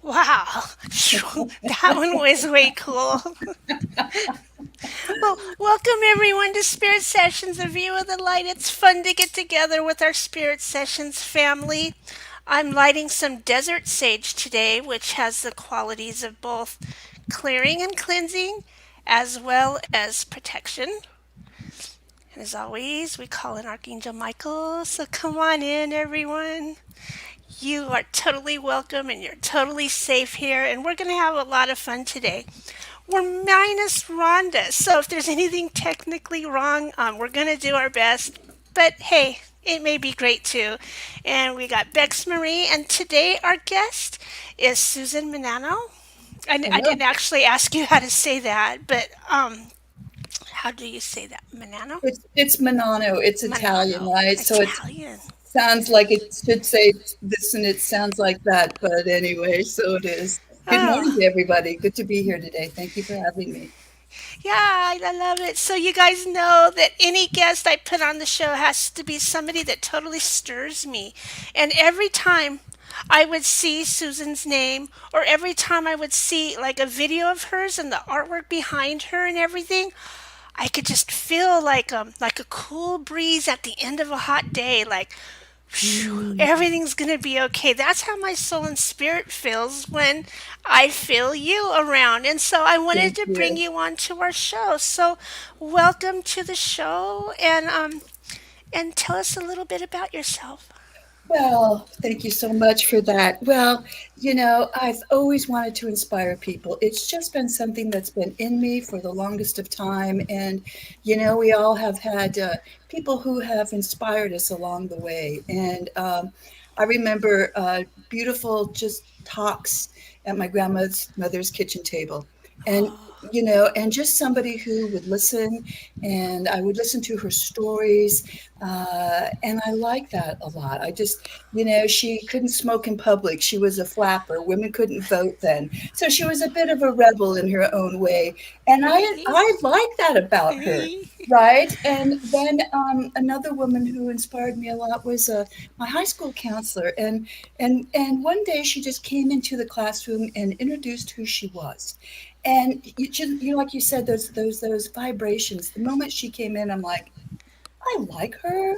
Wow, that one was way cool. Well, welcome everyone to Spirit Sessions, a view of the light. It's fun to get together with our Spirit Sessions family. I'm lighting some desert sage today, which has the qualities of both clearing and cleansing, as well as protection. And as always, we call in Archangel Michael. So come on in, everyone. You are totally welcome and you're totally safe here, and we're going to have a lot of fun today. We're minus Rhonda, so if there's anything technically wrong, we're going to do our best. But hey, it may be great too. And we got Bex Marie, and today our guest is Susan Menanno. I Hello. didn't actually ask you how to say that, but how do you say that? Menanno? It's Menanno. It's Italian, Menanno. right? So it Italian. sounds like it should say this and it sounds like that. But anyway, so it is. Good morning Oh, to everybody. Good to be here today. Thank you for having me. yeah, I love it. So you guys know that any guest I put on the show has to be somebody that totally stirs me. And every time I would see Susan's name, or every time I would see like a video of hers and the artwork behind her and everything, I could just feel like a cool breeze at the end of a hot day, like Mm. everything's gonna be okay. That's how my soul and spirit feels when I feel you around. And so I wanted Thank to bring you. you on to our show. So welcome to the show, and tell us a little bit about yourself. Well, thank you so much for that. Well, I've always wanted to inspire people. It's just been something that's been in me for the longest of time. And, we all have had people who have inspired us along the way. And I remember beautiful just talks at my grandmother's kitchen table. And, and just somebody who would listen, and I would listen to her stories, and I like that a lot. I just, she couldn't smoke in public. She was a flapper. Women couldn't vote then. So she was a bit of a rebel in her own way. And I like that about her. Right. And then another woman who inspired me a lot was my high school counselor. And one day she just came into the classroom and introduced who she was. And like you said, those vibrations. The moment she came in, I'm like, I like her,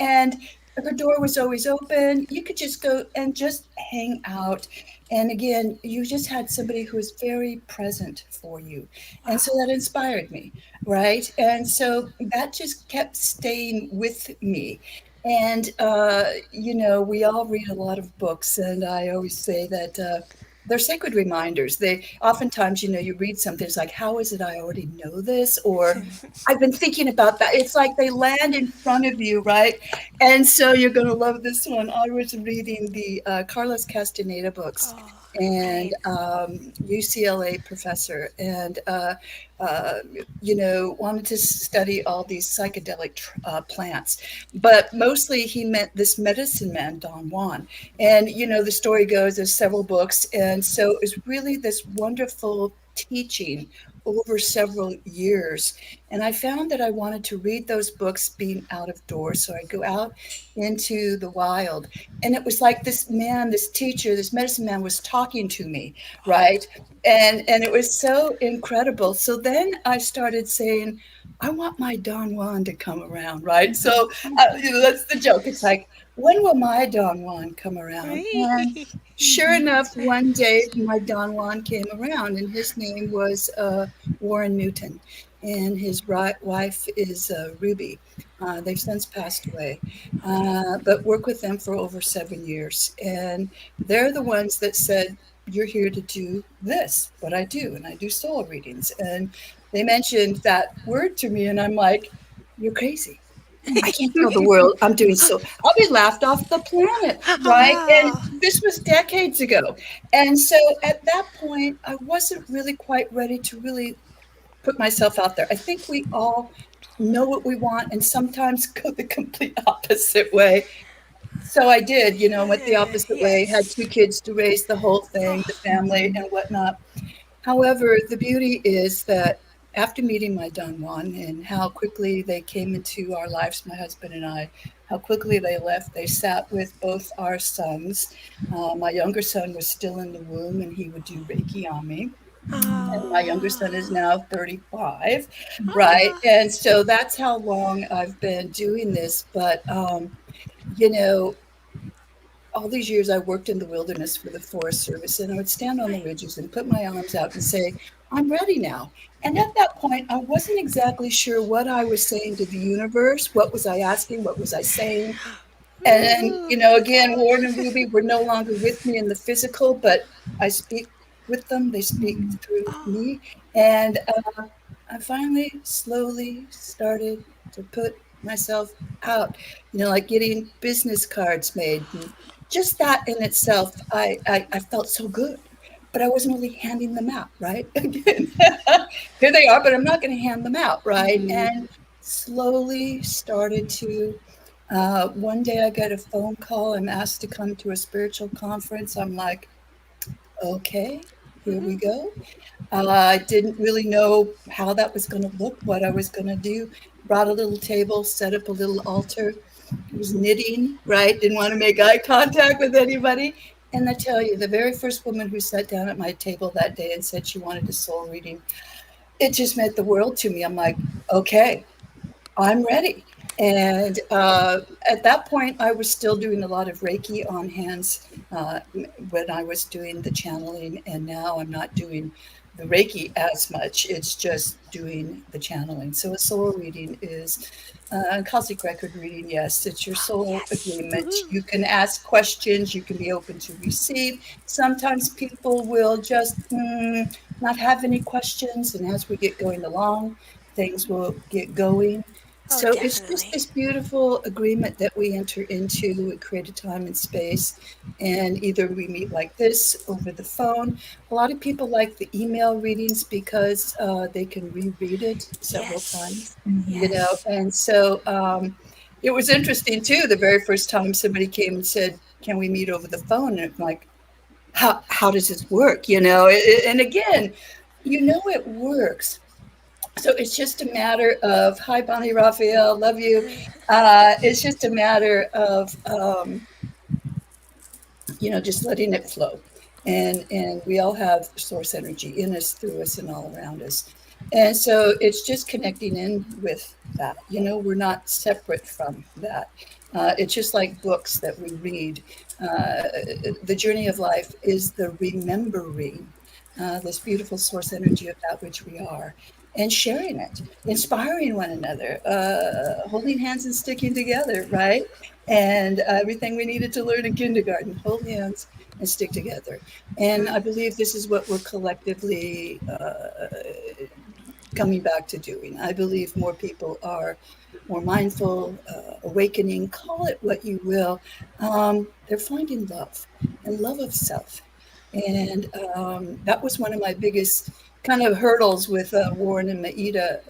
and her door was always open. You could just go and just hang out. And again, you just had somebody who was very present for you. And so Wow. that inspired me, right? And so that just kept staying with me. And, we all read a lot of books, and I always say that they're sacred reminders. They oftentimes, you read something, it's like, how is it I already know this? Or I've been thinking about that. It's like they land in front of you, right? And so you're going to love this one. I was reading the Carlos Castaneda books, Oh, and right. UCLA professor, and wanted to study all these psychedelic plants, but mostly he meant this medicine man, Don Juan. And the story goes, there's several books, and so it was really this wonderful teaching over several years. And I found that I wanted to read those books being out of doors. So I'd go out into the wild. And it was like this man, this teacher, this medicine man was talking to me, right? And it was so incredible. So then I started saying, I want my Don Juan to come around, right? So that's the joke. It's like, when will my Don Juan come around? And Right. sure enough, one day my Don Juan came around, and his name was Warren Newton, and his wife is Ruby. They've since passed away, but worked with them for over 7 years. And they're the ones that said, you're here to do this, what I do, and I do soul readings. And they mentioned that word to me, and I'm like, you're crazy. I can't tell the world I'm doing so. I'll be laughed off the planet, right? And Wow. this was decades ago. And so at that point, I wasn't really quite ready to really put myself out there. I think we all know what we want and sometimes go the complete opposite way. So I did, went the opposite way, had Yes. two kids to raise, the whole thing, the Oh, family and whatnot. However, the beauty is that after meeting my Don Juan and how quickly they came into our lives, my husband and I, how quickly they left. They sat with both our sons. My younger son was still in the womb, and he would do Reiki on me. And my younger son is Oh. now 35, right? Oh. And so that's how long I've been doing this. But, you know, all these years I worked in the wilderness for the Forest Service, and I would stand on the Right. ridges and put my arms out and say, I'm ready now. And at that point, I wasn't exactly sure what I was saying to the universe. What was I asking? What was I saying? And, Ooh. again, Warren and Ruby were no longer with me in the physical, but I speak with them. They speak through Oh. me. And I finally slowly started to put myself out, like getting business cards made. And just that in itself, I felt so good. But I wasn't really handing them out, right? Again, here they are, but I'm not going to hand them out, right? And slowly started to. One day I got a phone call. I'm asked to come to a spiritual conference. I'm like, okay, here we go. I didn't really know how that was going to look, what I was going to do. Brought a little table, set up a little altar. I was knitting, right? Didn't want to make eye contact with anybody. And I tell you, the very first woman who sat down at my table that day and said she wanted a soul reading, it just meant the world to me. I'm like, okay, I'm ready. And at that point, I was still doing a lot of Reiki on hands when I was doing the channeling. And now I'm not doing the Reiki as much. It's just doing the channeling. So a soul reading is a cosmic record reading. Yes, it's your soul Yes. agreement. Woohoo. You can ask questions. You can be open to receive. Sometimes people will just not have any questions. And as we get going along, things will get going. Oh, So it's just definitely. this beautiful agreement that we enter into. We create a time and space, and either we meet like this over the phone. A lot of people like the email readings because they can reread it several Yes. times, Yes. and so it was interesting too. The very first time somebody came and said, "Can we meet over the phone?" And I'm like, "How does this work?" And again, it works, so it's just a matter of, hi, Bonnie Raphael, love you. It's just a matter of, just letting it flow. And we all have source energy in us, through us, and all around us. And so it's just connecting in with that. We're not separate from that. It's just like books that we read. The journey of life is the remembering this beautiful source energy of that which we are, and sharing it, inspiring one another, holding hands and sticking together, right? And everything we needed to learn in kindergarten, hold hands and stick together. And I believe this is what we're collectively coming back to doing. I believe more people are more mindful, awakening, call it what you will. They're finding love and love of self. And that was one of my biggest kind of hurdles with Warren and Maida,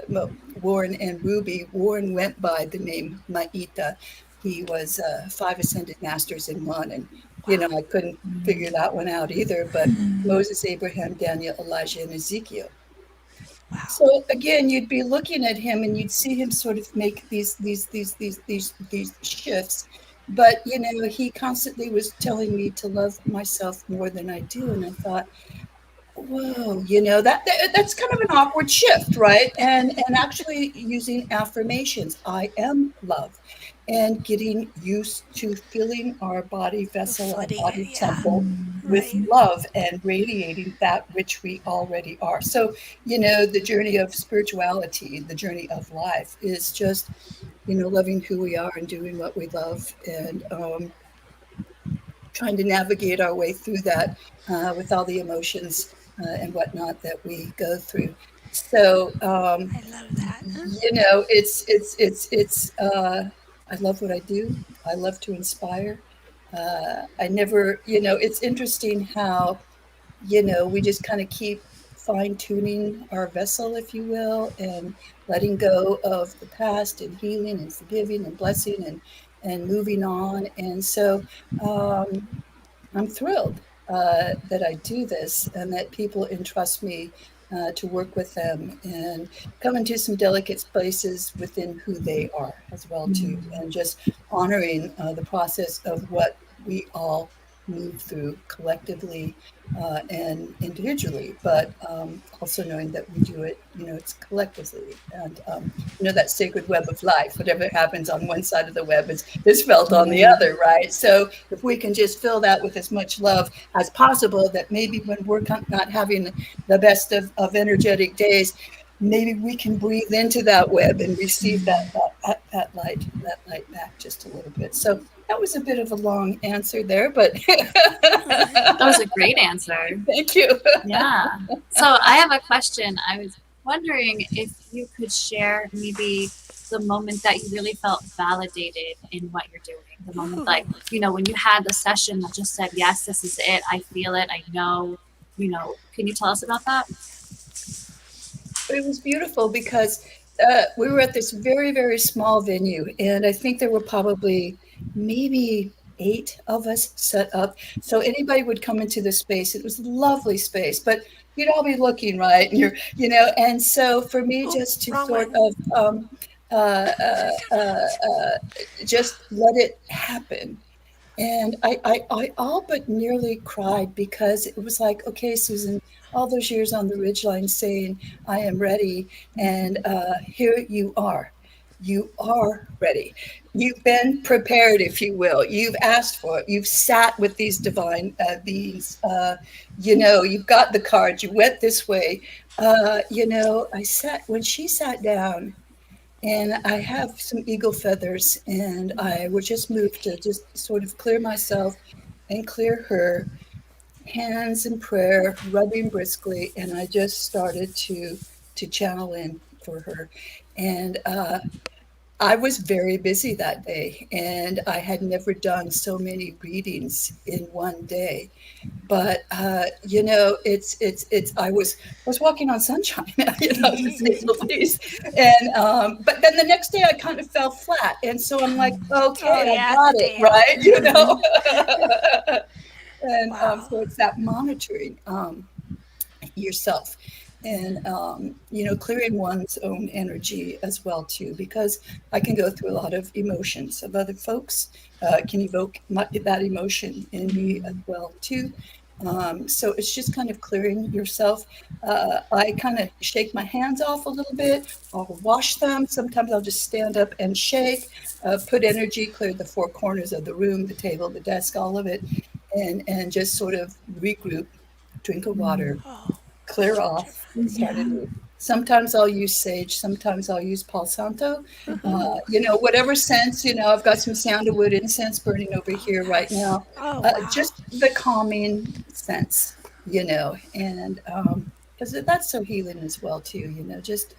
Warren and Ruby. Warren went by the name Maida. He was 5 ascended masters in one. And, Wow. I couldn't figure that one out either. But Moses, Abraham, Daniel, Elijah, and Ezekiel. Wow. So again, you'd be looking at him and you'd see him sort of make these shifts. But he constantly was telling me to love myself more than I do. And I thought, whoa, that's kind of an awkward shift, right? And actually using affirmations, I am love, and getting used to filling our body vessel, our Flooding it. body Yeah. temple with Right. love and radiating that which we already are. So, the journey of spirituality, the journey of life is just, loving who we are and doing what we love, and trying to navigate our way through that with all the emotions and whatnot that we go through. So, I love that. it's. I love what I do. I love to inspire. I never, it's interesting how we just kind of keep fine tuning our vessel, if you will, and letting go of the past, and healing and forgiving and blessing, and moving on. And so I'm thrilled that I do this and that people entrust me to work with them and come into some delicate places within who they are as well too, and just honoring the process of what we all move through collectively and individually, but also knowing that we do it, it's collectively. And, that sacred web of life, whatever happens on one side of the web is felt on the other, right? So if we can just fill that with as much love as possible, that maybe when we're not having the best of energetic days, maybe we can breathe into that web and receive that light back just a little bit. So that was a bit of a long answer there, but That was a great answer. thank you. Yeah. So I have a question. I was wondering if you could share maybe the moment that you really felt validated in what you're doing. The moment, like, when you had the session that just said, yes, this is it. I feel it. I know, can you tell us about that? It was beautiful because we were at this very, very small venue, and I think there were probably maybe 8 of us set up. So anybody would come into the space. It was a lovely space, but you'd all be looking, right? And and so for me, Oop, just to wrong sort one. of uh, uh, just let it happen. And I all but nearly cried because it was like, okay, Susan, all those years on the ridgeline saying, I am ready. And here you are. You are ready. You've been prepared, if you will. You've asked for it. You've sat with these divine beings. You've got the cards. You went this way. I sat, when she sat down, and I have some eagle feathers, and I would just move to just sort of clear myself and clear her, hands in prayer, rubbing briskly, and I just started to channel in for her. And I was very busy that day, and I had never done so many readings in one day. But it's I was walking on sunshine, to say the least. And but then the next day I kind of fell flat, and so I'm like, Oh, okay, I yeah, got the it day right, after. and Wow. so it's that monitoring yourself, and clearing one's own energy as well too, because I can go through a lot of emotions of other folks, can evoke that emotion in me as well too. So it's just kind of clearing yourself. I kind of shake my hands off a little bit. I'll wash them. Sometimes I'll just stand up and shake, put energy, clear the 4 corners of the room, the table, the desk, all of it, and just sort of regroup, drink of water, Oh, clear off, start Yeah. anew. Sometimes I'll use sage, sometimes I'll use Palo Santo. ooh, Whatever sense, I've got some sandalwood incense burning over oh, here right nice. now. Oh, wow. Just the calming sense, and because that's so healing as well too, just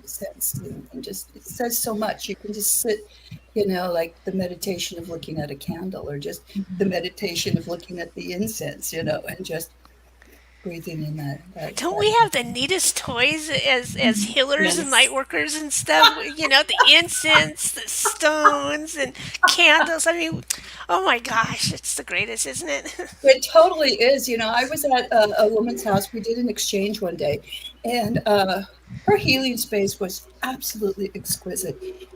sense, and just it says so much. You can just sit, like the meditation of looking at a candle, or just the meditation of looking at the incense, and just breathing in Don't that we have the neatest toys as healers and light Yes. workers and stuff? The incense, the stones, and candles. I mean, oh my gosh, it's the greatest, isn't it? It totally is. I was at a woman's house. We did an exchange one day, and her healing space was absolutely exquisite.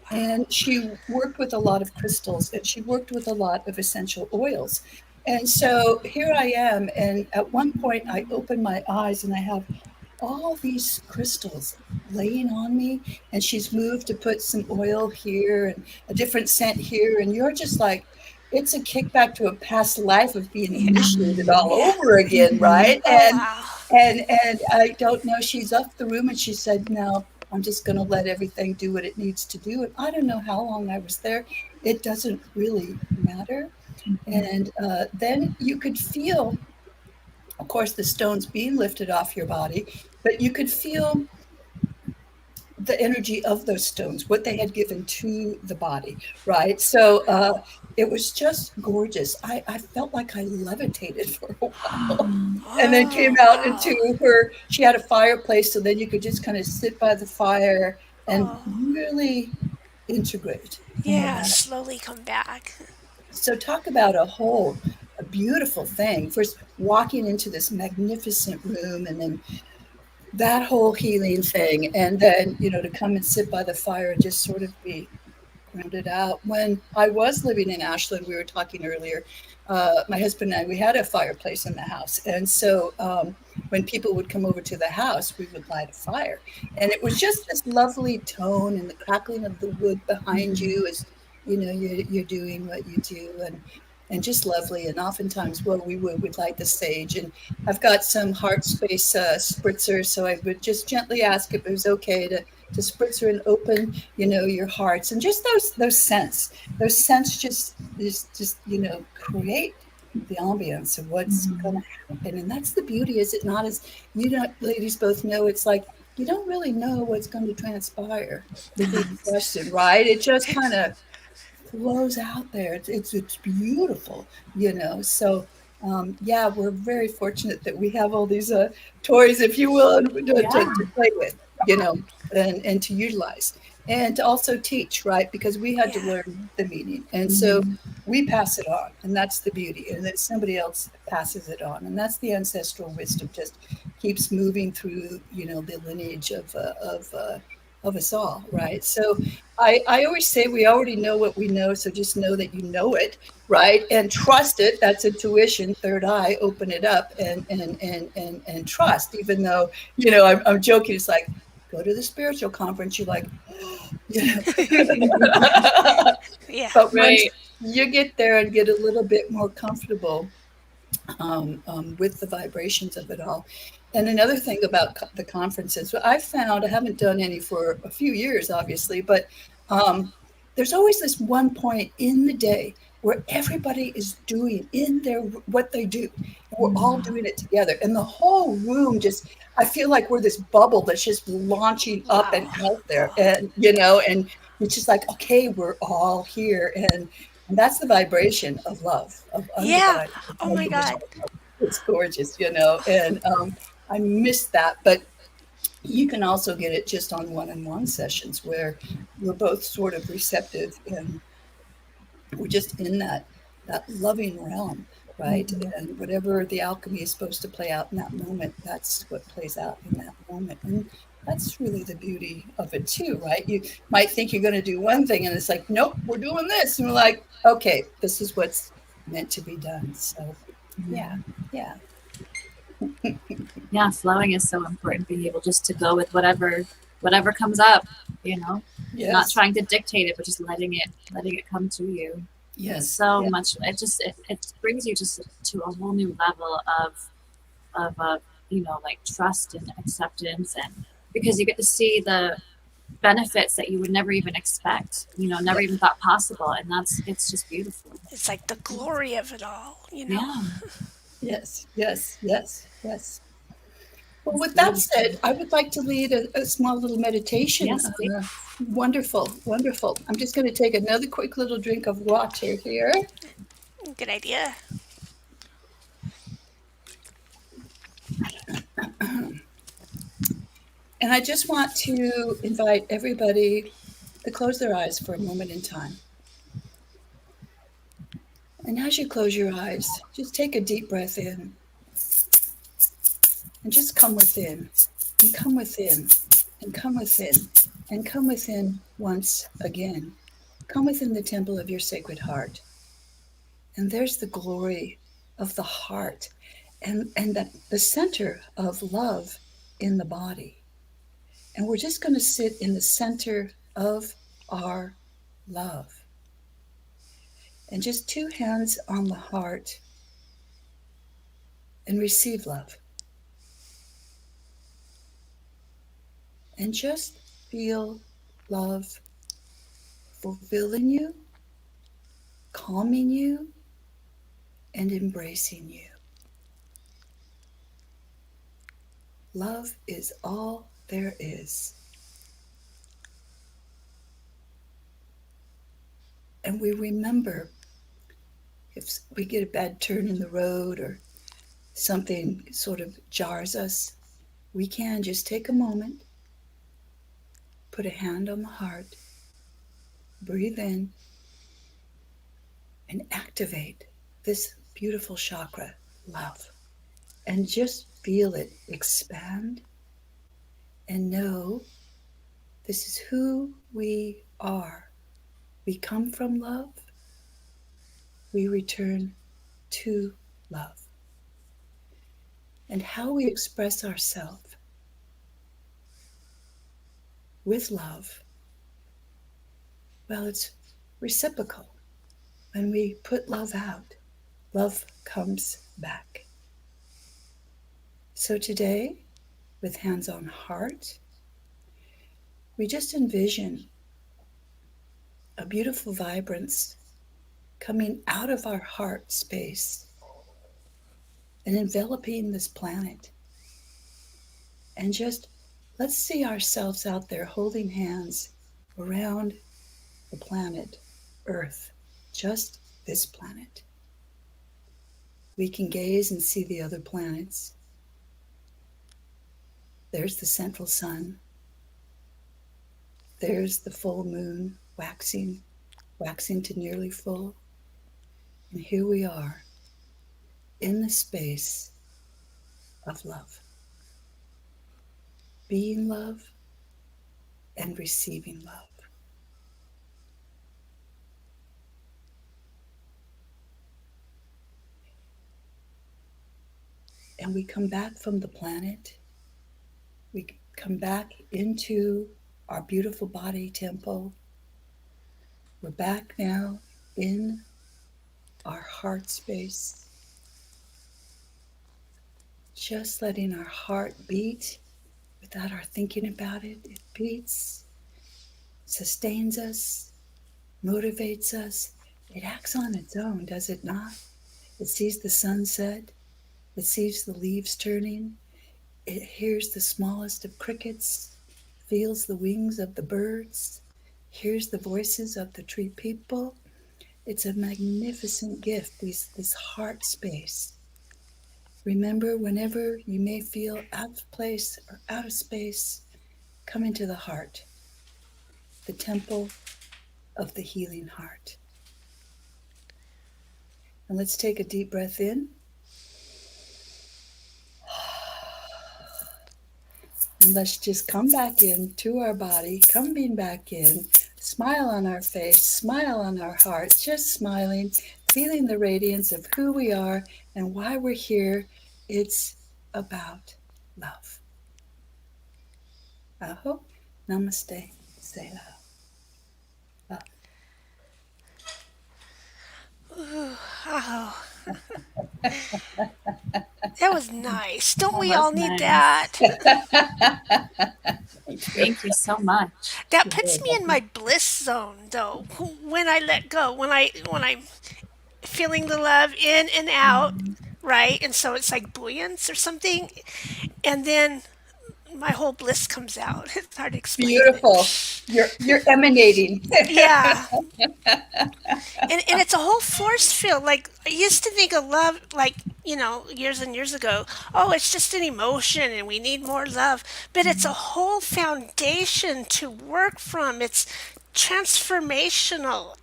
And she worked with a lot of crystals, and she worked with a lot of essential oils. And so here I am. And at one point, I open my eyes and I have all these crystals laying on me. And she's moved to put some oil here and a different scent here. And you're just like, it's a kickback to a past life of being Yeah, initiated all yeah. over again, right? Oh And wow. and I don't know. She's left the room and she said, "No, I'm just going to let everything do what it needs to do." And I don't know how long I was there. It doesn't really matter. And then you could feel, of course, the stones being lifted off your body, but you could feel the energy of those stones, what they had given to the body, right? So it was just gorgeous. I felt like I levitated for a while. And then came Oh out into wow. her, she had a fireplace, so then you could just kind of sit by the fire and Oh really integrate in yeah. that. Slowly come back. So talk about a beautiful thing. First, walking into this magnificent room, and then that whole healing thing. And then, to come and sit by the fire and just sort of be grounded out. When I was living in Ashland, we were talking earlier, my husband and I, we had a fireplace in the house. And so when people would come over to the house, we would light a fire. And it was just this lovely tone and the crackling of the wood behind Mhm. you as, you're doing what you do. And just lovely. And oftentimes, well, we'd light the sage. And I've got some heart space spritzer, so I would just gently ask if it was okay to spritzer and open, your hearts, and just those scents just create the ambience of what's going Mhm. to happen. And that's the beauty, is it not? As ladies both know, it's like you don't really know what's going to transpire with each session, right? It just kind of flows out there. It's beautiful, So yeah, we're very fortunate that we have all these toys, if you will, Yeah. to play with, you know, and to utilize and to also teach, right? Because we had to Yeah. learn the meaning, and so Mhm. we pass it on, and that's the beauty, and that somebody else passes it on, and that's the ancestral wisdom. Just keeps moving through, the lineage of us all, right? So I always say we already know what we know, so just know that you know it, right? And trust it. That's intuition, third eye. Open it up and trust. Even though I'm joking. It's like go to the spiritual conference. You're like, you Yeah. but once Right. you get there and get a little bit more comfortable with the vibrations of it all. And another thing about the conferences, I found, I haven't done any for a few years, obviously, but um, there's always this one point in the day where everybody is doing in their what they do. And we're all Mhm. doing it together, and the whole room just. I feel like we're this bubble that's just launching up and Wow. out there, Oh. and it's just like, okay, we're all here, and that's the vibration of love, of Yeah. undivided, Oh my God. unconditional love. It's gorgeous, and I miss that. But you can also get it just on one-on-one sessions where we're both sort of receptive, and we're just in that loving realm, right? Mhm. And whatever the alchemy is supposed to play out in that moment, that's what plays out in that moment. And that's really the beauty of it too, right? You might think you're going to do one thing, and it's like, nope, we're doing this, and we're like, okay, this is what's meant to be done. So yeah, Yeah. yeah, Yeah, flowing is so important. Being able just to go with whatever comes up, you know, not yes, trying to dictate it, but just letting it come to you. It's yes, so yeah, much. It brings you just to a whole new level of like trust and acceptance, and because you get to see the benefits that you would never even expect, never yeah, even thought possible, and it's just beautiful. It's like the glory of it all. Yeah, yes, yes, yes, yes. Well, it's with that beautiful. said, I would like to lead a small little meditation. Yes, please. Wonderful, wonderful. I'm just going to take another quick little drink of water here. Good idea. And I just want to invite everybody to close their eyes for a moment in time. And as you close your eyes, just take a deep breath in and just come within and come within and come within and come within once again. Come within the temple of your sacred heart. And there's the glory of the heart and the center of love in the body. And we're just going to sit in the center of our love. And just two hands on the heart and receive love. And just feel love fulfilling you, calming you, and embracing you. Love is all there is. And we remember if we get a bad turn in the road or something sort of jars us, we can just take a moment, put a hand on the heart, breathe in, and activate this beautiful chakra, love, and just feel it expand and know this is who we are. We come from love, we return to love. And how we express ourselves with love, well, it's reciprocal. When we put love out, love comes back. So today, with hands on heart, we just envision a beautiful vibrance coming out of our heart space and enveloping this planet. And just let's see ourselves out there holding hands around the planet Earth, just this planet. We can gaze and see the other planets. There's the central sun. There's the full moon waxing to nearly full. And here we are in the space of love, being love and receiving love. And we come back from the planet. We come back into our beautiful body temple. We're back now in our heart space. Just letting our heart beat without our thinking about it. It beats, sustains us, motivates us. It acts on its own, does it not? It sees the sunset. It sees the leaves turning. It hears the smallest of crickets, feels the wings of the birds, hears the voices of the tree people. It's a magnificent gift, this heart space. Remember, whenever you may feel out of place or out of space, come into the heart, the temple of the healing heart. And let's take a deep breath in. And let's just come back into our body, coming back in, smile on our face, smile on our heart, just smiling, feeling the radiance of who we are and why we're here. It's about love. Aho, namaste, selah. Love. Ooh, oh. That was nice. Don't That we was all need nice. that? Thank you so much. That puts me in my bliss zone, though. When I let go, when I'm feeling the love in and out, right? And so it's like buoyance or something, and then my whole bliss comes out. It's hard to explain Beautiful. it. You're emanating. Yeah, and it's a whole force field. Like I used to think of love, like years and years ago. Oh, it's just an emotion, and we need more love. But it's a whole foundation to work from. It's transformational.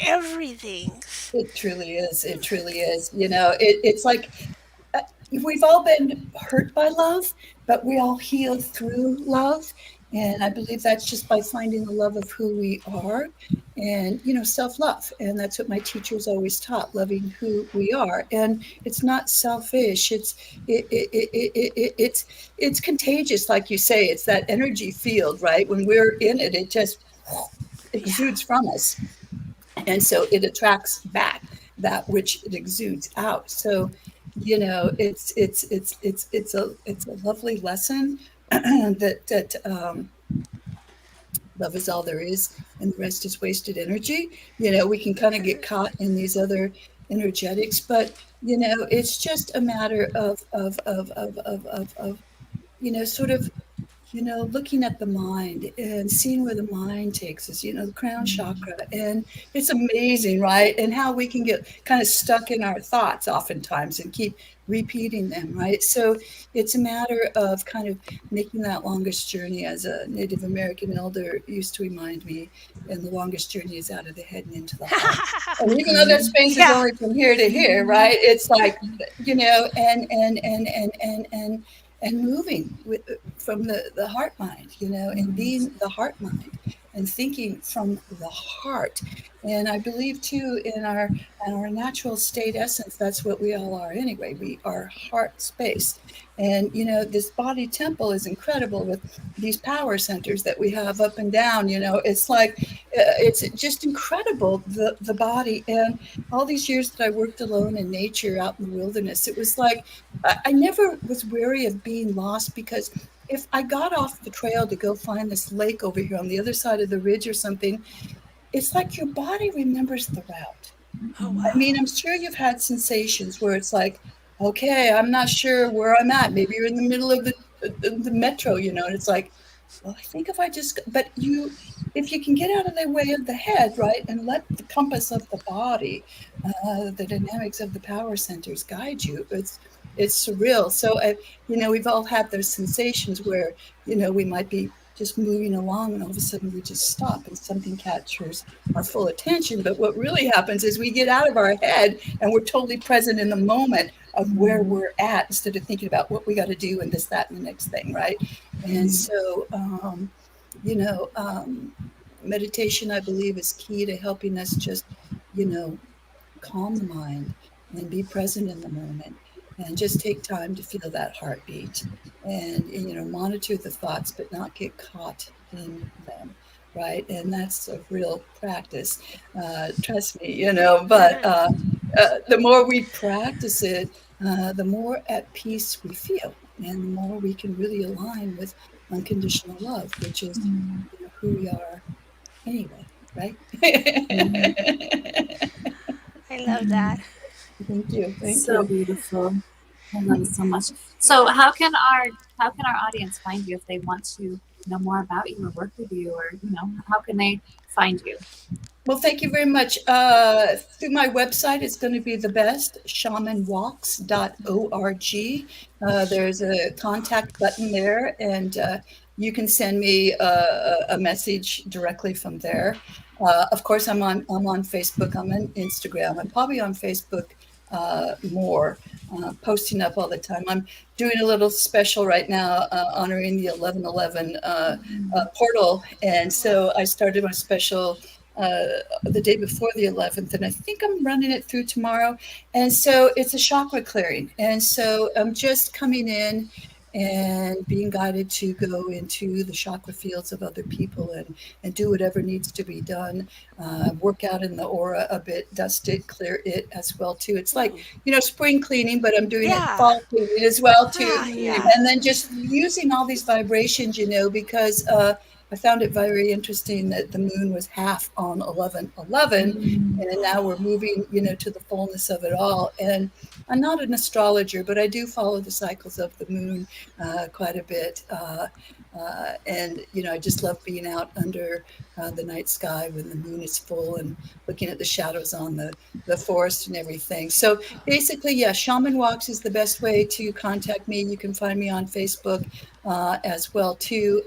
Everything. It truly is. It truly is. It's like we've all been hurt by love, but we all heal through love. And I believe that's just by finding the love of who we are and, self-love. And that's what my teachers always taught, loving who we are. And it's not selfish. It's contagious, like you say. It's that energy field, right? When we're in it, it just exudes from us. And so it attracts back that which it exudes out. So, it's a lovely lesson that love is all there is, and the rest is wasted energy. We can kind of get caught in these other energetics, but it's just a matter of sort of looking at the mind and seeing where the mind takes us, the crown chakra. And it's amazing, right? And how we can get kind of stuck in our thoughts oftentimes and keep repeating them, right? So it's a matter of kind of making that longest journey, as a Native American elder used to remind me, and the longest journey is out of the head and into the heart. And even though that space is only from here to here, right? It's like, and moving from the heart mind, and being the heart mind and thinking from the heart. And I believe too in our natural state essence, that's what we all are anyway. We are heart space. And this body temple is incredible with these power centers that we have up and down. It's like it's just incredible, the body. And all these years that I worked alone in nature out in the wilderness, it was like I never was wary of being lost, because if I got off the trail to go find this lake over here on the other side of the ridge or something, it's like your body remembers the route. Oh, I wow. mean, I'm sure you've had sensations where it's like, okay, I'm not sure where I'm at. Maybe you're in the middle of the metro, and it's like, well, I think if I just, but if you can get out of the way of the head, right, and let the compass of the body, the dynamics of the power centers guide you, it's surreal. So, we've all had those sensations where, we might be just moving along and all of a sudden we just stop and something captures our full attention. But what really happens is we get out of our head and we're totally present in the moment of where we're at, instead of thinking about what we got to do and this, that, and the next thing, right? And so, you know, um, meditation, I believe, is key to helping us just, you know, calm the mind and be present in the moment, and just take time to feel that heartbeat, and monitor the thoughts but not get caught in them, right? And that's a real practice, trust me, but the more we practice it, the more at peace we feel, and the more we can really align with unconditional love, which is who we are anyway, right? I love that. Thank you. Thank So you. beautiful. I love it so much. So Yeah. how can our audience find you if they want to know more about you or work with you, or how can they find you? Well, thank you very much. Through my website, it's going to be the best, shamanwalks.org. There's a contact button there, and you can send me a message directly from there. Of course, I'm on Facebook. I'm on Instagram. I'm probably on Facebook more, posting up all the time. I'm doing a little special right now, honoring the 11/11 portal, and so I started my special uh, the day before the 11th, and I think I'm running it through tomorrow. And so it's a chakra clearing. And so I'm just coming in and being guided to go into the chakra fields of other people, and do whatever needs to be done, work out in the aura a bit, dust it, clear it as well too. It's like, spring cleaning, but I'm doing it Yeah. fall cleaning as well too. Ah, yeah. And then just using all these vibrations, because I found it very interesting that the moon was half on 11/11, and now we're moving, to the fullness of it all. And I'm not an astrologer, but I do follow the cycles of the moon quite a bit. And I just love being out under the night sky when the moon is full, and looking at the shadows on the forest and everything. So basically, yeah, Shaman Walks is the best way to contact me. You can find me on Facebook as well too.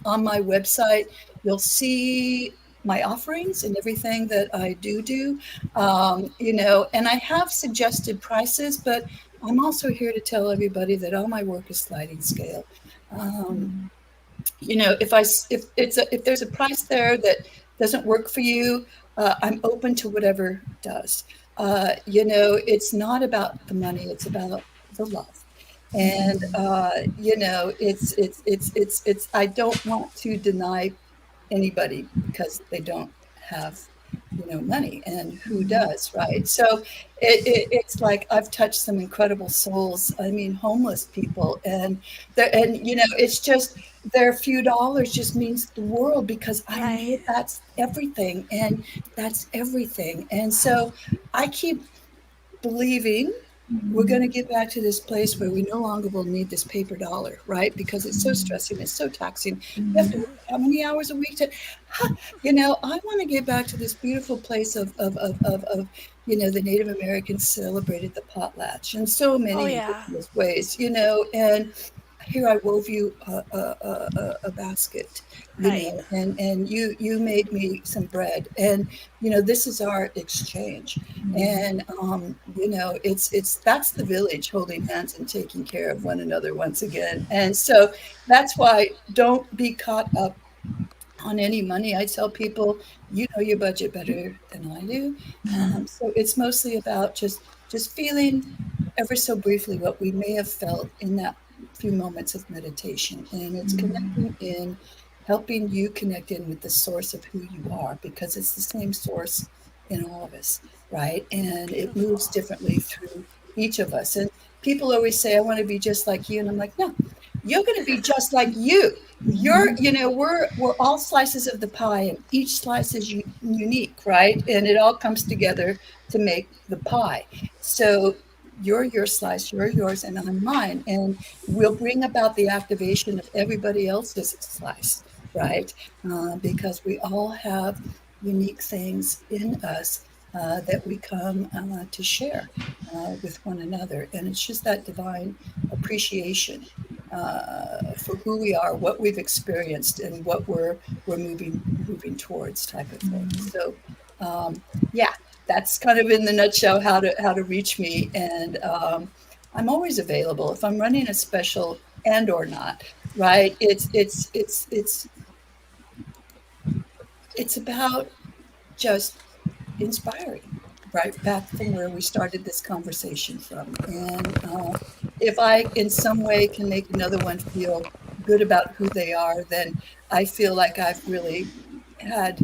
On my website, you'll see my offerings and everything that I do. And I have suggested prices, but I'm also here to tell everybody that all my work is sliding scale. Um, if there's a price there that doesn't work for you, I'm open to whatever does. It's not about the money; it's about the love. And it's I don't want to deny anybody because they don't have money, and who does, right? So it's like I've touched some incredible souls. I mean, homeless people, and it's just their few dollars just means the world, because I Right. know that's everything, and that's everything. And so I keep believing we're going to get back to this place where we no longer will need this paper dollar, right? Because it's so stressing, it's so taxing. You have to work how many hours a week to, I want to get back to this beautiful place of the Native Americans celebrated the potlatch in so Oh, many yeah. indigenous ways, and here I wove you a basket, Right. and you made me some bread, and this is our exchange. And it's that's the village holding hands and taking care of one another once again. And so that's why don't be caught up on any money. I tell people, you know your budget better than I do. So it's mostly about just feeling ever so briefly what we may have felt in that few moments of meditation. And it's connecting in, helping you connect in with the source of who you are, because it's the same source in all of us, right? And it moves Beautiful. differently through each of us. And people always say, I want to be just like you. And I'm like, no, you're going to be just like you. We're all slices of the pie, and each slice is unique, right? And it all comes together to make the pie. So you're your slice, you're yours, and I'm mine, and we'll bring about the activation of everybody else's slice, right? Because we all have unique things in us that we come to share with one another, and it's just that divine appreciation for who we are, what we've experienced, and what we're moving towards, type of thing. So, yeah, that's kind of in the nutshell how to reach me. And I'm always available if I'm running a special and or not. Right? It's about just inspiring, right back from where we started this conversation from. And if I, in some way, can make another one feel good about who they are, then I feel like I've really had,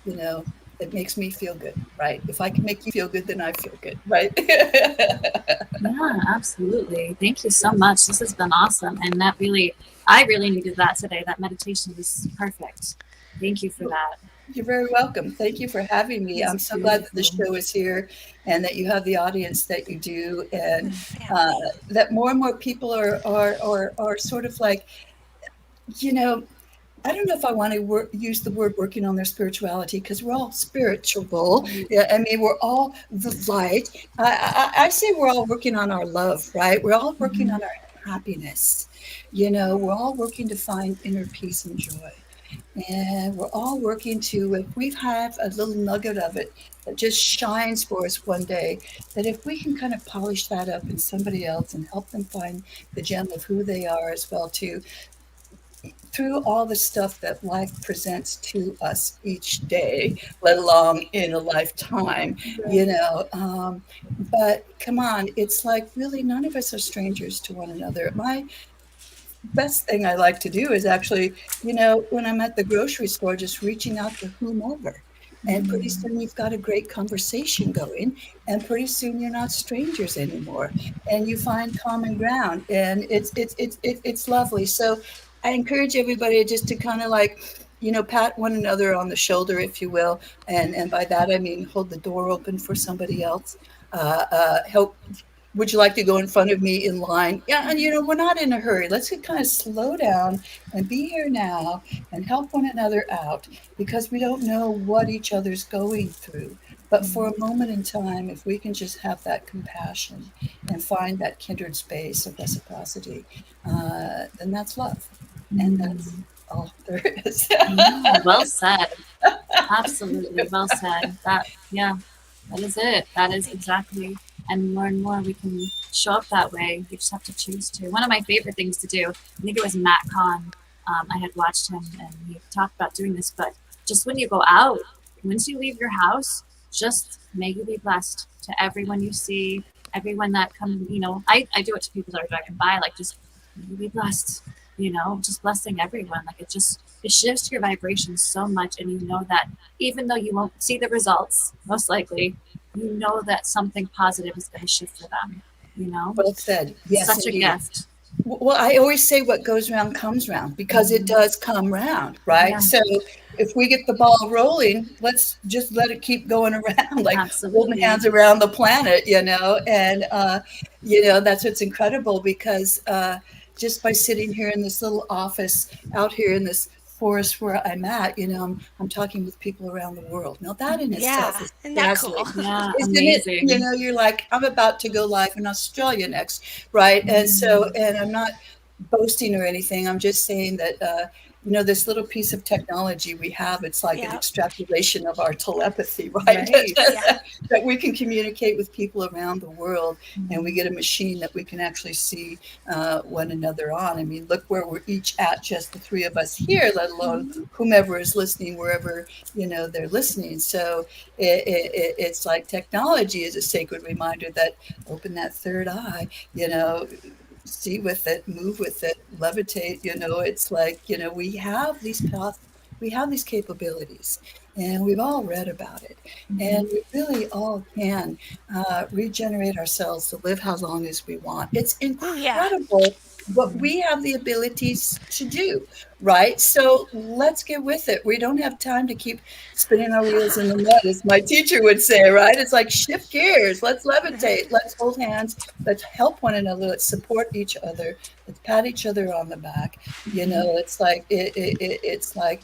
you know, it makes me feel good, right? If I can make you feel good, then I feel good, right? Yeah, absolutely. Thank you so much. This has been awesome. And I really needed that today. That meditation was perfect. Thank you for that. You're very welcome. Thank you for having It me. was I'm so glad that the beautiful. show is here and that you have the audience that you do, The and uh, family. that more and more people are sort of like, you know, I don't know if I want to use the word working on their spirituality, because we're all spiritual. Yeah, I mean, we're all the light. I say we're all working on our love, right? We're all working on our happiness. We're all working to find inner peace and joy. And we're all working to, if we have a little nugget of it that just shines for us one day, that if we can kind of polish that up in somebody else and help them find the gem of who they are as well too, through all the stuff that life presents to us each day, let alone in a lifetime, you know. But come on, it's like really none of us are strangers to one another. My best thing I like to do is actually, when I'm at the grocery store, just reaching out to whomever. And pretty soon you've got a great conversation going, and pretty soon you're not strangers anymore, and you find common ground, and it's lovely. So I encourage everybody just to kind of like, pat one another on the shoulder, if you will, and by that I mean hold the door open for somebody else. Help, would you like to go in front of me in line? Yeah, and we're not in a hurry. Let's kind of slow down and be here now and help one another out, because we don't know what each other's going through. But for a moment in time, if we can just have that compassion and find that kindred space of reciprocity, then that's love. And that's all there is. Yeah, well said. Absolutely. Well said. Yeah, that is it. That is Thank you. exactly. And more we can show up that way. We just have to choose to. One of my favorite things to do, I think it was Matt Kahn. I had watched him and he talked about doing this, but just when you go out, once you leave your house, just may you be blessed to everyone you see, everyone that come, I do it to people that are driving by, like just may you be blessed, just blessing everyone. Like it shifts your vibration so much, and you know that even though you won't see the results, most likely, you know that something positive is going to shift for them. Well said. It's Yes, such a indeed. gift. Well, I always say what goes round comes round, because it does come round, right? Yeah, So if we get the ball rolling, let's just let it keep going around, like holding absolutely. hands around the planet, and that's what's incredible, because just by sitting here in this little office out here in this forest where I'm at, I'm talking with people around the world. Now that in itself Yeah, is isn't that cool? dazzling, Yeah, isn't it? amazing. You're like, I'm about to go live in Australia next, right? And so, and I'm not. boasting or anything. I'm just saying that, this little piece of technology we have, it's like an Yeah. extrapolation of our telepathy, right? Right. Yeah. That we can communicate with people around the world, and we Mhm. get a machine that we can actually see one another on. I mean, look where we're each at, just the three of us here, let alone Mhm. whomever is listening, wherever, they're listening. So it's like technology is a sacred reminder that open that third eye, see with it, move with it, levitate. It's like, we have these capabilities, and we've all read about it, and Mhm. we really all can regenerate ourselves to live how long as we want. It's Oh, yeah. incredible what we have the abilities to do, right? So let's get with it. We don't have time to keep spinning our wheels in the mud, as my teacher would say, right? It's like shift gears, let's levitate, let's hold hands, let's help one another, let's support each other, let's pat each other on the back. Mhm. It's like it's like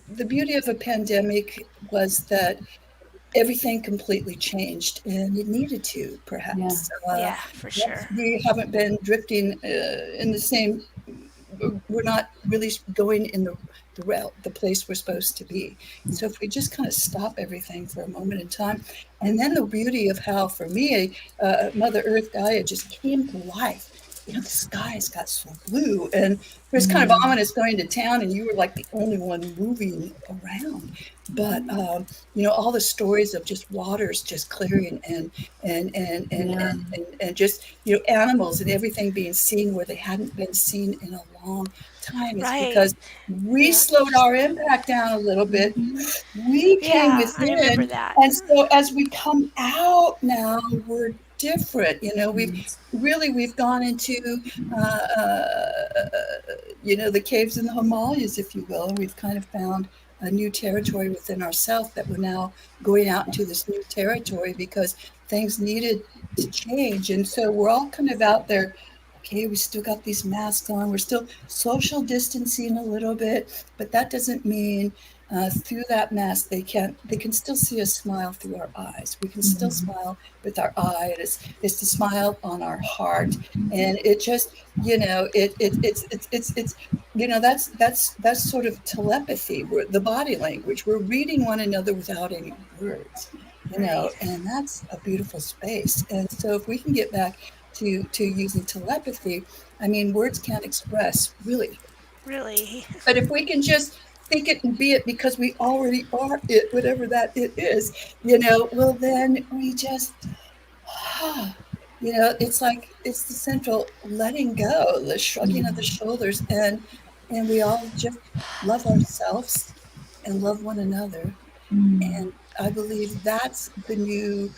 the beauty of a pandemic was that everything completely changed, and it needed to, Yeah. perhaps. Yeah, for sure. We haven't been drifting in the same. We're not really going in the route, the place we're supposed to be. So if we just kind of stop everything for a moment in time, and then the beauty of how, for me, Mother Earth Gaia just came to life. The skies got so blue, and it was kind of Mhm. ominous going to town, and you were like the only one moving around. But all the stories of just waters just clearing, Yeah. and just animals and everything being seen where they hadn't been seen in a long time. It's Right. because we Yeah. slowed our impact down a little bit. Mhm. We came Yeah, I remember within, that. and so as we come out now, we're different. Right. We've gone into the caves in the Himalayas, if you will, and we've kind of found a new territory within ourselves, that we're now going out into this new territory because things needed to change. And so we're all kind of out there. Okay, we still got these masks on. We're still social distancing a little bit, but that doesn't mean through that mask they can still see us smile through our eyes. We can still Mhm. smile with our eye. It's the smile on our heart, and it just it's that's sort of telepathy. The body language. We're reading one another without any words, Right. and that's a beautiful space. And so if we can get back to using telepathy, I mean, words can't express really, Really. but if we can just think it and be it because we already are it, whatever that it is, well, then we just it's like it's the central letting go, the shrugging of the Mhm. shoulders, and we all just love ourselves and love one another. Mhm. And I believe that's the new,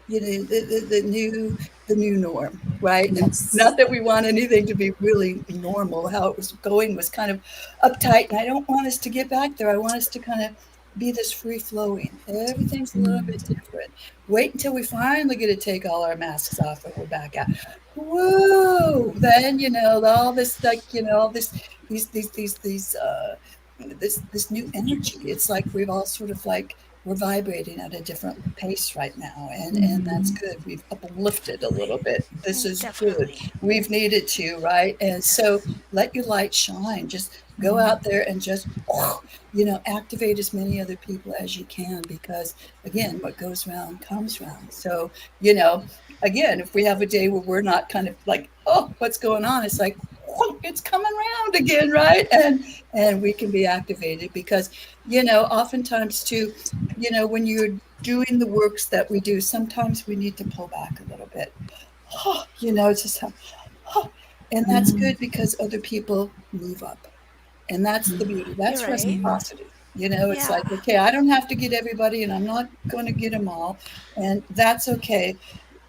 the new norm, right? Yes. Not that we want anything to be really normal. How it was going was kind of uptight, and I don't want us to get back there. I want us to kind of be this free flowing. Everything's a little bit Mhm. different. Wait until we finally get to take all our masks off and we're back out. Whoa! Then all this, like, all this, this new energy. It's like we've all sort of like we're vibrating at a different pace right now, and that's Mhm. good. We've uplifted a little bit. This is good. Definitely. We've needed to, right? And so let your light shine. Just go Mhm. out there and just activate as many other people as you can, because again, what goes around comes around. So again, if we have a day where we're not kind of like, oh, what's going on, it's like, oh, it's coming around again, right? And we can be activated, because oftentimes too, when you're doing the works that we do, sometimes we need to pull back a little bit. It's just and that's Mhm. good because other people move up, and that's the beauty. You're That's right. reciprocity. It's Yeah. like, okay, I don't have to get everybody, and I'm not going to get them all, and that's okay.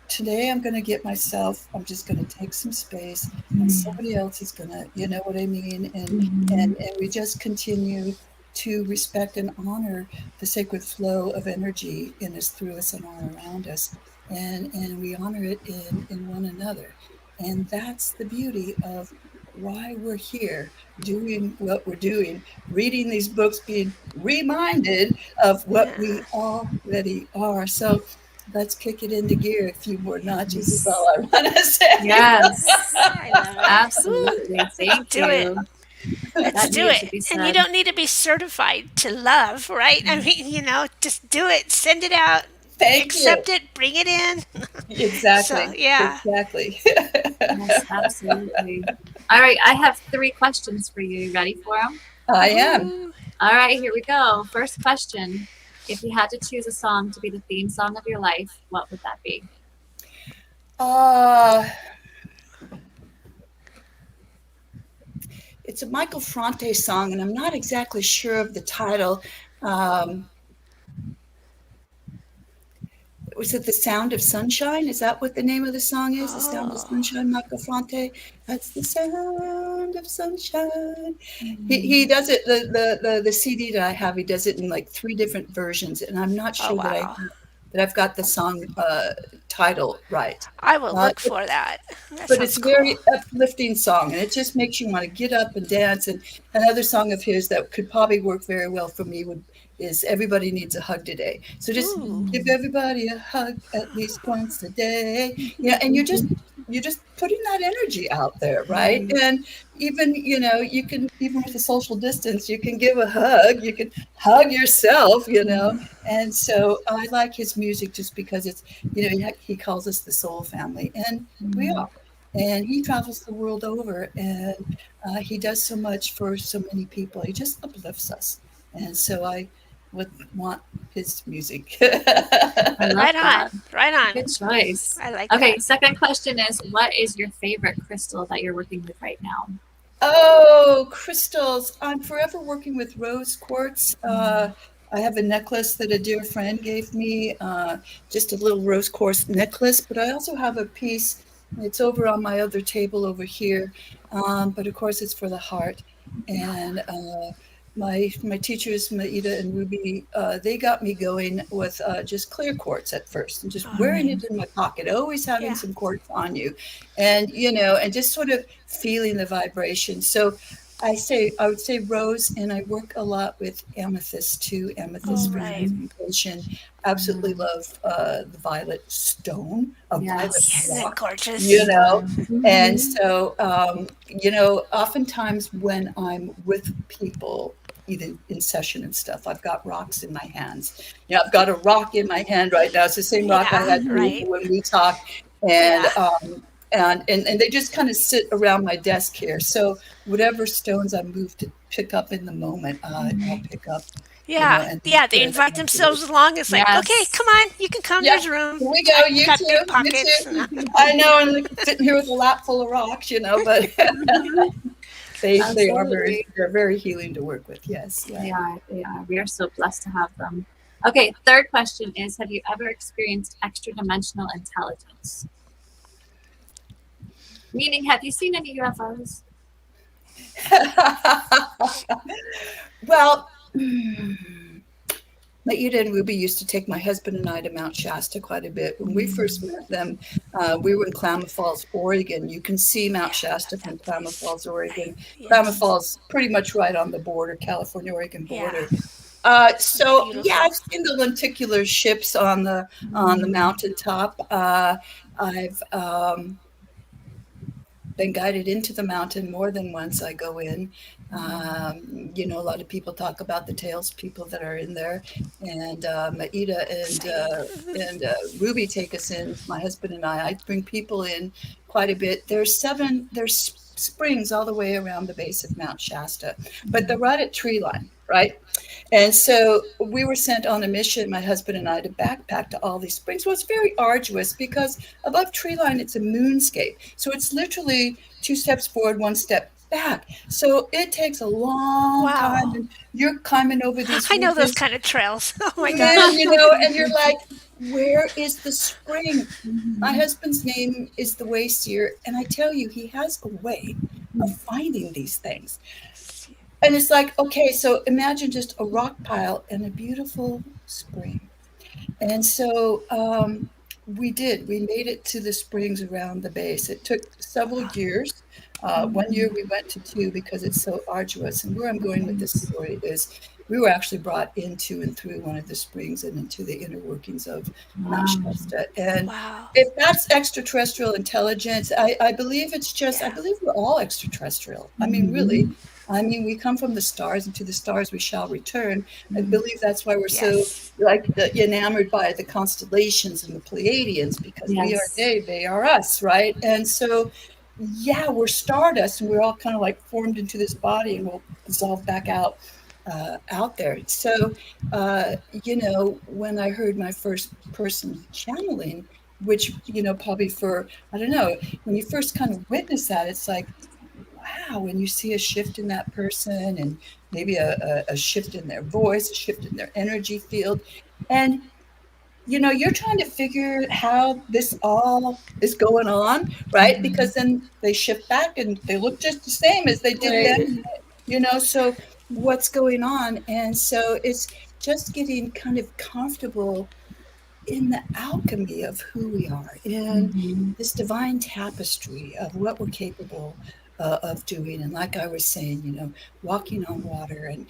Today I'm going to get myself. I'm just going to take some space, and Mhm. somebody else is going to, you know what I mean? And Mhm. and we just continue to respect and honor the sacred flow of energy in us, through us, and all around us, and we honor it in one another. And that's the beauty of why we're here doing what we're doing, reading these books, being reminded of what Yeah. we already are. So let's kick it into gear a few more notches is all I want to say. Yes, I love it. Woo. absolutely. Let's Thank do it. you. Let's That do needed to it. be And you said. don't need to be certified to love, right? I mean, just do it. Send it out. Thank you. Accept it. Bring it in. So, Exactly. yeah. Exactly. Yes, absolutely. All right, I have three questions for you. You ready for them? I am. Ooh. All right, here we go. First question. If you had to choose a song to be the theme song of your life, what would that be? Uh, it's a Michael Franti song, and I'm not exactly sure of the title. Um, was it The Sound of Sunshine? Is that what the name of the song is? The Sound of Oh. Sunshine, Michael Franti. That's the sound of sunshine. He Mm, does it. The CD that I have, he does it in like 3 different versions, and I'm not Oh, sure wow. that I've got the song title right. I will Uh, look for that. That but it's sounds a cool. very uplifting song, and it just makes you want to get up and dance. And another song of his that could probably work very well for me would is "Everybody Needs a Hug Today." So just Ooh. give everybody a hug at least once a day, and you're just putting that energy out there, right? right. And even you can, even with the social distance, you can give a hug, you can hug yourself, and so I like his music just because it's, he calls us the soul family, and we Mm, are. And he travels the world over, and he does so much for so many people. He just uplifts us, and so I would want his music. I love Right on. that. Right on. Good choice. I like Okay, that. second question is what is your favorite crystal that you're working with right now? Oh, crystals. I'm forever working with rose quartz. Mm, I have a necklace that a dear friend gave me, just a little rose quartz necklace, but I also have a piece. It's over on my other table over here. But of course, it's for the heart. And my teachers, Maida and Ruby, they got me going with just clear quartz at first and just All wearing right. it in my pocket, always having Yeah. some quartz on you. And, and just sort of feeling the vibration. So I would say rose, and I work a lot with amethyst too. All Amethyst for right. mm, transmutation. Absolutely mm. love the violet stone, a violet Isn't Yes. it rock, gorgeous? you know. Yeah. And Mhm. so, oftentimes when I'm with people, even in session and stuff, I've got rocks in my hands. I've got a rock in my hand right now. It's the same rock I Yeah. had for you Right. when we talked, and Yeah. and they just kind of sit around my desk here. So whatever stones I move to pick up in the moment, I'll Mhm. pick up, Yeah. and Yeah. put They it invite on my board. themselves along. It's like, okay, Yes. come on. You can come. Yeah, There's room. here we go. I You got big too. You pockets. too. I know I'm like sitting here with a lap full of rocks, but Absolutely. they're very healing to work with. Yes, yeah. They are. They are. We are so blessed to have them. Okay, third question is have you ever experienced extra dimensional intelligence? Meaning, have you seen any UFOs? Well, Maida and Ruby used to take my husband and I to Mount Shasta quite a bit. When we first Mm, met them, we were in Klamath Falls, Oregon. You can see Mount Yeah. Shasta Love from that Klamath place. Falls, Right. Oregon. Klamath Yes. Falls, pretty much right on the border, California-Oregon Yeah. border. So yeah, Beautiful. I've seen the lenticular ships on the mm, mountaintop. I've been guided into the mountain more than once. I go in. A lot of people talk about the tails people that are in there, and Maida Exciting. and Ruby take us in. My husband and I bring people in quite a bit. There's springs all the way around the base of Mount Shasta, but they're mm, right at tree line, right? And so we were sent on a mission, my husband and I, to backpack to all these springs. Well, it's very arduous because above tree line, it's a moonscape. So it's literally 2 steps forward, 1 step back. So it takes a long time, Wow. and you're climbing over these I know those ridges. kind of trails. Oh my Yeah, gosh. and you're like, where is the spring? My mhm, husband's name is the way seer, and I tell you, he has a way of mm, finding these things. And it's like, okay, so imagine just a rock pile and a beautiful spring. And so We did. We made it to the springs around the base. It took several years. One year we went to two because it's so arduous. And where I'm going with this Yes. story is we were actually brought into and through one of the springs and into the inner workings of Mount Wow. Shasta. And Wow. if that's extraterrestrial intelligence, I believe it's just, I Yeah. believe we're all extraterrestrial. I mean, really. I mean, we come from the stars, and to the stars we shall return. I believe that's why we're so Yes. like enamored by the constellations and the Pleiadians because we are Yes. they are us, right? And so, yeah, we're stardust, and we're all kind of like formed into this body, and we'll dissolve back out there. So, when I heard my first person channeling, which probably for I don't know, when you first kind of witness that, it's like wow, when you see a shift in that person and maybe a shift in their voice, a shift in their energy field. And, you're trying to figure how this all is going on, right? Because then they shift back and they look just the same as they did Right. then, so what's going on? And so it's just getting kind of comfortable in the alchemy of who we are, in this divine tapestry of what we're capable of doing. And like I was saying, walking on water and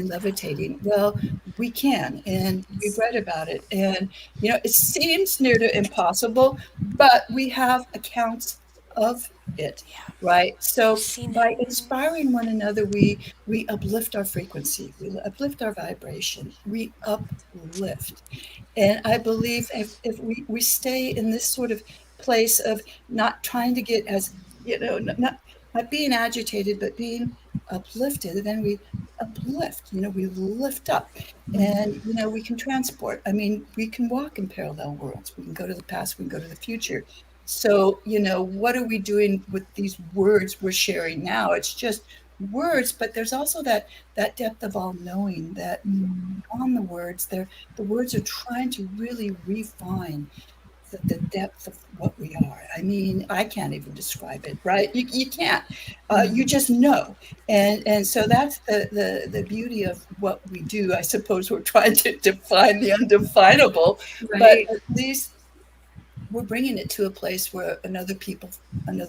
levitating. Well, we can, and we've read about it. And, it seems near to impossible, but we have accounts of it, Yeah. right? I've So seen it. by inspiring one another, we uplift our frequency, we uplift our vibration, we uplift. And I believe if we stay in this sort of place of not trying to get as, not being agitated, but being uplifted, then we uplift, we lift up and, we can transport. I mean, we can walk in parallel worlds. We can go to the past, we can go to the future. So, what are we doing with these words we're sharing now? It's just words, but there's also that depth of all knowing that on the words are trying to really refine the depth of what we are. I mean, I can't even describe it, right? You can't. You just know, and so that's the beauty of what we do. I suppose we're trying to define the undefinable, but Right. at least we're bringing it to a place where another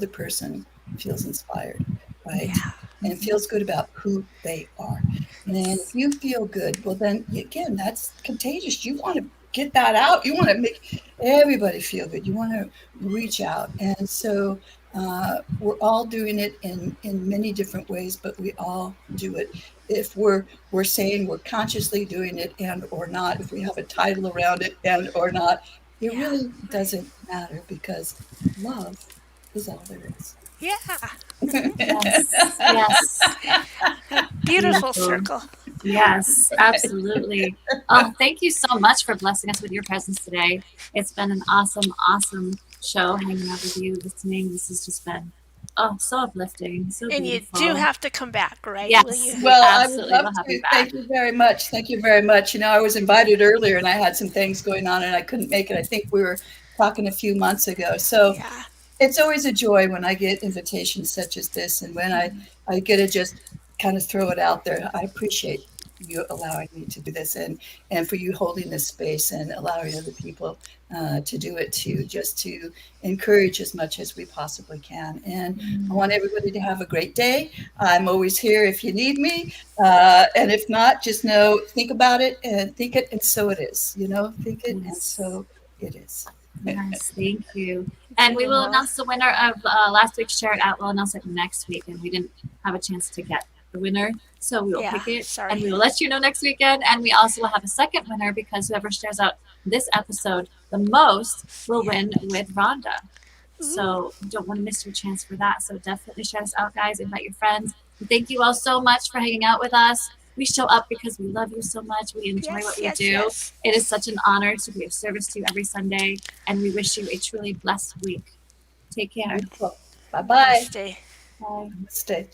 person feels inspired, right? Yeah. And feels good about who they are. And if It's, you feel good, well, then again, that's contagious. You want to get that out. You want to make everybody feel good. You want to reach out. And so we're all doing it in many different ways, but we all do it. If we're saying we're consciously doing it and or not, if we have a title around it and or not, it yeah. really Right. doesn't matter because love is all there is. Yeah. Yes. Yes. A beautiful Beautiful. circle. Yes, absolutely. Oh, thank you so much for blessing us with your presence today. It's been an awesome, awesome show hanging out with you, listening. This has just been, oh, so uplifting, so And you do beautiful. have to come back, right? Will Yes, you? we Well, I would absolutely love will have you to. back. Thank you very much. Thank you very much. I was invited earlier and I had some things going on and I couldn't make it. I think we were talking a few months ago. So Yeah. it's always a joy when I get invitations such as this and when I get to just kind of throw it out there. I appreciate you allowing me to do this and for you holding this space and allowing other people to do it too, just to encourage as much as we possibly can. And I want everybody to have a great day. I'm always here if you need me. And if not, just know, think about it and think it, and so it is. Think it, and Yes. so it is. Yes, thank you. And we will Beautiful. announce the winner of last week's Share It Out. We'll announce it next week, and we didn't have a chance to get the winner, so we will Yeah. pick it, and Sorry. we will let you know next weekend. And we also will have a second winner because whoever shares out this episode the most will Yeah. win with Rhonda. Ooh. So you don't want to miss your chance for that. So definitely share us out, guys. Invite your friends. And thank you all so much for hanging out with us. We show up because we love you so much. We enjoy what Yes. we Yes. do. Yes. It is such an honor to be of service to you every Sunday, and we wish you a truly blessed week. Take care. Beautiful. Bye bye. Namaste. Bye. Namaste.